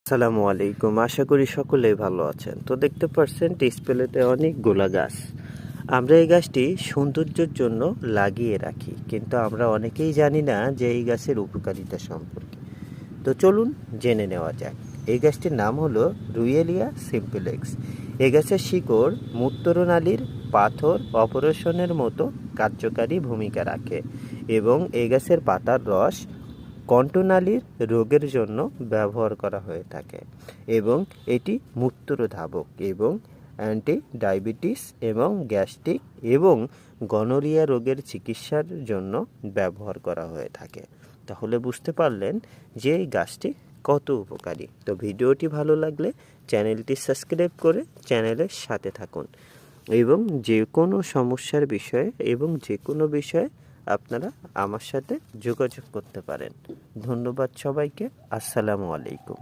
আসসালামু আলাইকুম। আশা করি সকলেই ভালো আছেন। তো দেখতে পাচ্ছেন ডিসপ্লেতে অনেক গোলা গাছ। আমরা এই গাছটি সৌন্দর্যের জন্য লাগিয়ে রাখি, কিন্তু আমরা অনেকেই জানি না যে এই গাছের উপকারিতা সম্পর্কে। তো চলুন জেনে নেওয়া যাক। এই গাছটির নাম হলো রুয়েলিয়া সিম্পলেক্স। এই গাছের শিকড় মূত্রনালীর পাথর অপারেশনের মতো কার্যকারী ভূমিকা রাখে এবং এই গাছের পাতার রস কণ্ঠনালীর রোগের জন্য ব্যবহার করা হয়ে থাকে এবং এটি মূত্রধাবক এবং অ্যান্টি ডায়াবেটিস এবং গ্যাস্ট্রিক এবং গনোরিয়া রোগের চিকিৎসার জন্য ব্যবহার করা হয়ে থাকে। তাহলে বুঝতে পারলেন যে এই গাছটি কত উপকারী। তো ভিডিওটি ভালো লাগলে চ্যানেলটি সাবস্ক্রাইব করে চ্যানেলের সাথে থাকুন এবং যে কোনো সমস্যার বিষয়ে এবং যে কোনো বিষয়ে আপনারা আমার সাথে যোগাযোগ করতে পারেন। ধন্যবাদ সবাইকে। আসসালামু আলাইকুম।